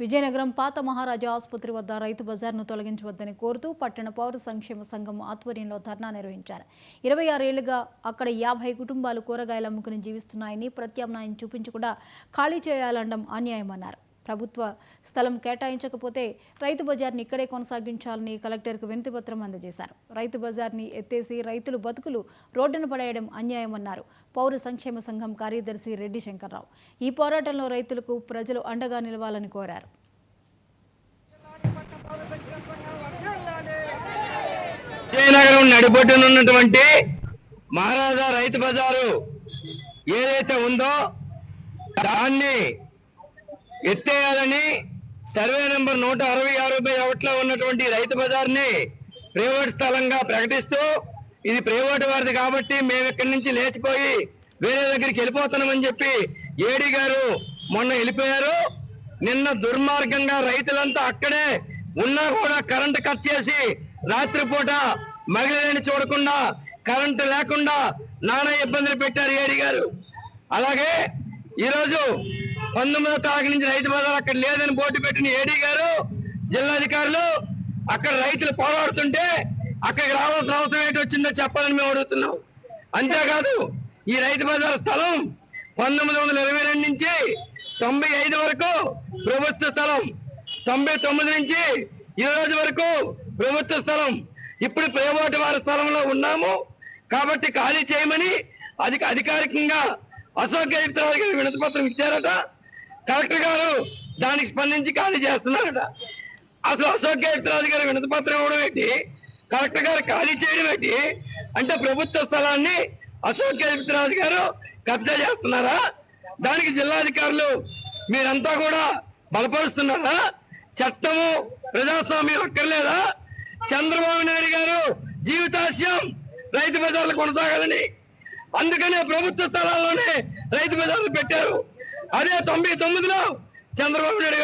విజయనగరం పాత మహారాజా ఆసుపత్రి వద్ద రైతు బజార్ను తొలగించవద్దని కోరుతూ పట్టణ పౌర సంక్షేమ సంఘం ఆధ్వర్యంలో ధర్నా నిర్వహించారు. 26 ఏళ్లుగా అక్కడ 50 కుటుంబాలు కూరగాయలు అమ్ముకుని జీవిస్తున్నాయని, ప్రత్యామ్నాయం చూపించకుండా ఖాళీ చేయాలనడం అన్యాయమన్నారు. ప్రభుత్వ స్థలం కేటాయించకపోతే రైతు బజార్ని ఇక్కడే కొనసాగించాలని కలెక్టర్కు వినతిపత్రం అందజేశారు. రైతు బజార్ని ఎత్తేసి రైతులు బతుకులు రోడ్డున పడేయడం అన్యాయమన్నారు. పౌర సంక్షేమ సంఘం కార్యదర్శి రెడ్డి శంకర్రావు ఈ పోరాటంలో రైతులకు ప్రజలు అండగా నిలవాలని కోరారు. విజయనగరం నడిబొడ్డునున్నటువంటి మహారాజా రైతు బజారు ఏదైతే ఉందో దాన్ని ఎత్తేయాలని సర్వే నెంబర్ 166/1 ఉన్నటువంటి రైతు బజార్ని ప్రైవేట్ స్థలంగా ప్రకటిస్తూ ఇది ప్రైవేట్ వారిది కాబట్టి మేము ఇక్కడి నుంచి లేచిపోయి వేరే దగ్గరికి వెళ్ళిపోతున్నామని చెప్పి ఏడీ గారు మొన్న వెళ్ళిపోయారు. నిన్న దుర్మార్గంగా రైతులంతా అక్కడే ఉన్నా కూడా కరెంటు కట్ చేసి రాత్రిపూట మహిళలని చూడకుండా కరెంటు లేకుండా నానా ఇబ్బందులు పెట్టారు ఏడీ గారు. అలాగే ఈరోజు 19వ తారీఖు నుంచి రైతు బజార్ అక్కడ లేదని బోర్డు పెట్టిన ఏడీ గారు, జిల్లాధికారులు అక్కడ రైతులు పోరాడుతుంటే అక్కడికి రావాల్సిన అవసరం ఏంటి వచ్చిందో చెప్పాలని మేము అడుగుతున్నాం. అంతేకాదు ఈ రైతు బజార్ స్థలం 1922 నుంచి 95 వరకు ప్రభుత్వ స్థలం, 99 నుంచి ఈ రోజు వరకు ప్రభుత్వ స్థలం. ఇప్పుడు ప్రైవేటు వారి స్థలంలో ఉన్నాము కాబట్టి ఖాళీ చేయమని అధికారికంగా అశోక్ గజపతిరాజు గారు వినతిపత్రం ఇచ్చారట. కలెక్టర్ గారు దానికి స్పందించి ఖాళీ చేస్తున్నారట. అసలు అశోక్ గజపతిరాజు గారు వినతిపత్రం ఇవ్వడం ఏంటి, కలెక్టర్ గారు ఖాళీ చేయడం ఏంటి అంటే ప్రభుత్వ స్థలాన్ని అశోక్ గజపతిరాజు గారు కబ్జా చేస్తున్నారా? దానికి జిల్లాధికారులు మీరంతా కూడా బలపరుస్తున్నారా? చట్టము ప్రజాస్వామ్యం అక్కర్లేదా? చంద్రబాబు నాయుడు గారు జీవితాశయం రైతు బజార్లు కొనసాగాలని, అందుకనే ప్రభుత్వ స్థలాల్లోనే రైతు బజార్లు పెట్టారు. అదే 99లో చంద్రబాబు నాయుడు